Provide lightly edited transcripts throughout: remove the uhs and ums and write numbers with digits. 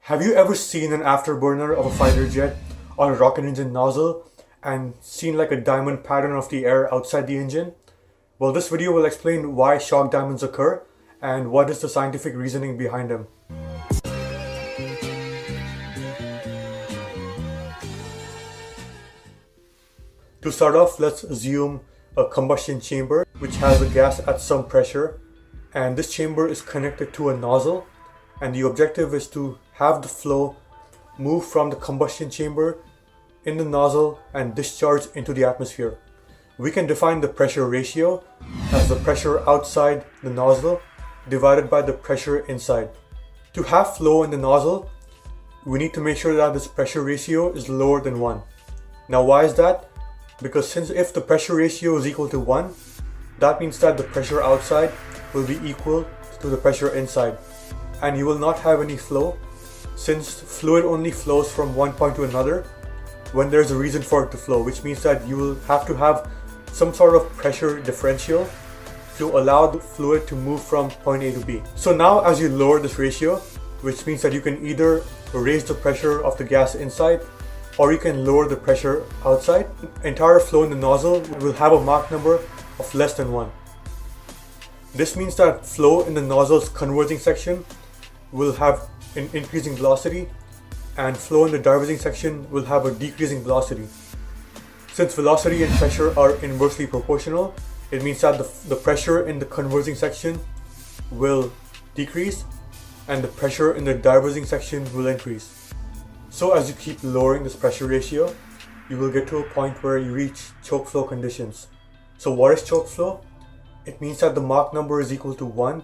Have you ever seen an afterburner of a fighter jet or a rocket engine nozzle and seen like a diamond pattern of the air outside the engine? Well, this video will explain why shock diamonds occur and what is the scientific reasoning behind them. To start off, let's assume a combustion chamber which has a gas at some pressure, and this chamber is connected to a nozzle, and the objective is to have the flow move from the combustion chamber in the nozzle and discharge into the atmosphere. We can define the pressure ratio as the pressure outside the nozzle divided by the pressure inside. To have flow in the nozzle, we need to make sure that this pressure ratio is lower than 1. Now why is that? Because since if the pressure ratio is equal to 1, that means that the pressure outside will be equal to the pressure inside, and you will not have any flow, since fluid only flows from one point to another when there's a reason for it to flow, which means that you will have to have some sort of pressure differential to allow the fluid to move from point A to B. So now as you lower this ratio, which means that you can either raise the pressure of the gas inside or you can lower the pressure outside, entire flow in the nozzle will have a Mach number of less than 1. This means that flow in the nozzle's converging section will have an increasing velocity and flow in the diverging section will have a decreasing velocity. Since velocity and pressure are inversely proportional, it means that the pressure in the converging section will decrease and the pressure in the diverging section will increase. So as you keep lowering this pressure ratio, you will get to a point where you reach choke flow conditions. So what is choke flow? It means that the Mach number is equal to 1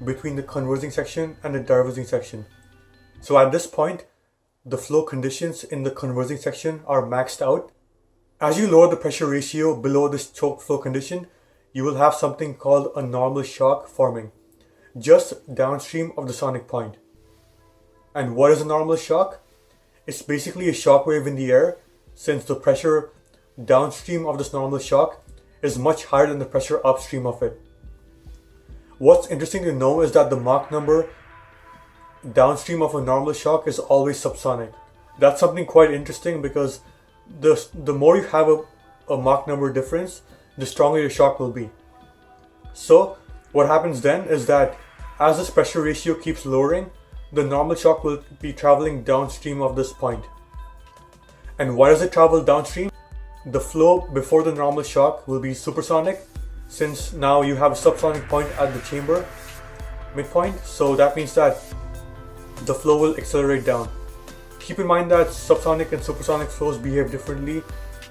between the converging section and the diverging section. So at this point, the flow conditions in the converging section are maxed out. As you lower the pressure ratio below this choke flow condition, you will have something called a normal shock forming, just downstream of the sonic point. And what is a normal shock? It's basically a shock wave in the air, since the pressure downstream of this normal shock is much higher than the pressure upstream of it. What's interesting to know is that the Mach number downstream of a normal shock is always subsonic. That's something quite interesting because the more you have a Mach number difference, the stronger your shock will be. So what happens then is that as this pressure ratio keeps lowering, the normal shock will be traveling downstream of this point. And why does it travel downstream? The flow before the normal shock will be supersonic, since now you have a subsonic point at the chamber midpoint, so that means that the flow will accelerate down. Keep in mind that subsonic and supersonic flows behave differently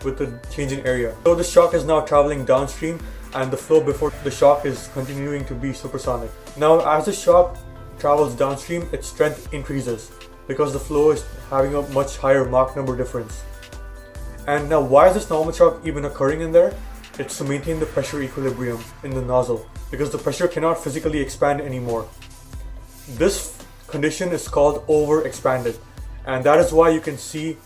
with the change in area. So the shock is now traveling downstream and the flow before the shock is continuing to be supersonic. Now as the shock travels downstream, its strength increases because the flow is having a much higher Mach number difference. And now why is this normal shock even occurring in there? It's to maintain the pressure equilibrium in the nozzle because the pressure cannot physically expand anymore. This condition is called overexpanded, and that is why you can see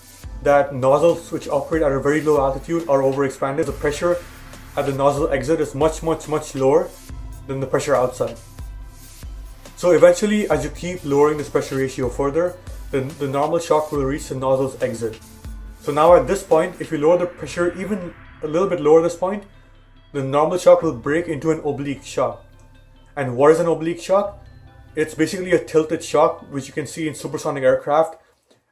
that nozzles which operate at a very low altitude are overexpanded. The pressure at the nozzle exit is much lower than the pressure outside. So eventually, as you keep lowering this pressure ratio further, the normal shock will reach the nozzle's exit. So now at this point, if you lower the pressure even a little bit lower this point, the normal shock will break into an oblique shock. And what is an oblique shock? It's basically a tilted shock, which you can see in supersonic aircraft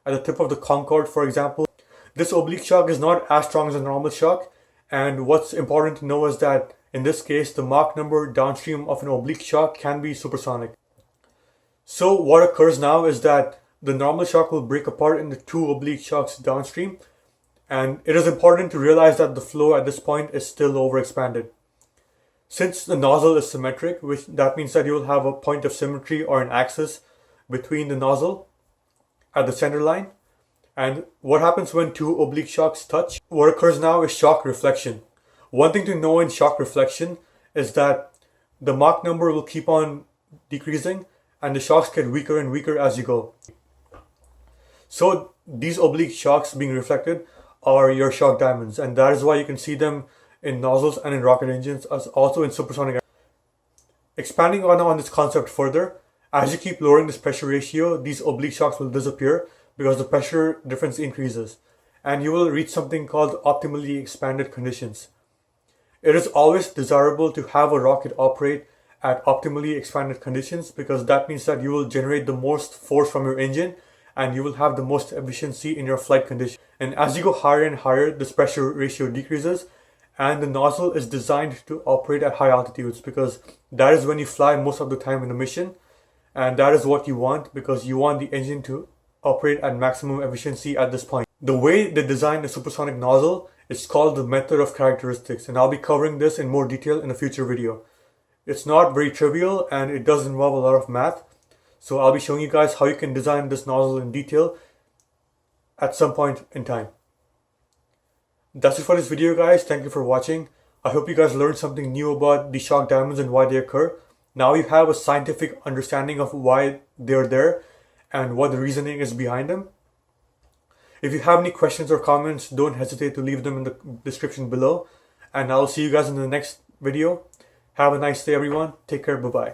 at the tip of the Concorde, for example. This oblique shock is not as strong as a normal shock, and what's important to know is that in this case, the Mach number downstream of an oblique shock can be supersonic. So what occurs now is that the normal shock will break apart into two oblique shocks downstream, and it is important to realize that the flow at this point is still overexpanded. Since the nozzle is symmetric, that means that you will have a point of symmetry or an axis between the nozzle at the center line. And what happens when two oblique shocks touch? What occurs now is shock reflection. One thing to know in shock reflection is that the Mach number will keep on decreasing and the shocks get weaker and weaker as you go. So these oblique shocks being reflected are your shock diamonds, and that is why you can see them in nozzles and in rocket engines, as also in supersonic. Expanding on this concept further, As you keep lowering this pressure ratio, these oblique shocks will disappear because the pressure difference increases, and you will reach something called optimally expanded conditions. It is always desirable to have a rocket operate at optimally expanded conditions because that means that you will generate the most force from your engine and you will have the most efficiency in your flight condition. And as you go higher and higher, this pressure ratio decreases, and the nozzle is designed to operate at high altitudes because that is when you fly most of the time in the mission, and that is what you want because you want the engine to operate at maximum efficiency at this point. The way they designed the supersonic nozzle is called the method of characteristics, and I'll be covering this in more detail in a future video. It's not very trivial and it does involve a lot of math, so I'll be showing you guys how you can design this nozzle in detail at some point in time. That's it for this video, guys. Thank you for watching. I hope you guys learned something new about the shock diamonds and why they occur. Now you have a scientific understanding of why they're there and what the reasoning is behind them. If you have any questions or comments, don't hesitate to leave them in the description below. And I'll see you guys in the next video. Have a nice day, everyone. Take care. Bye-bye.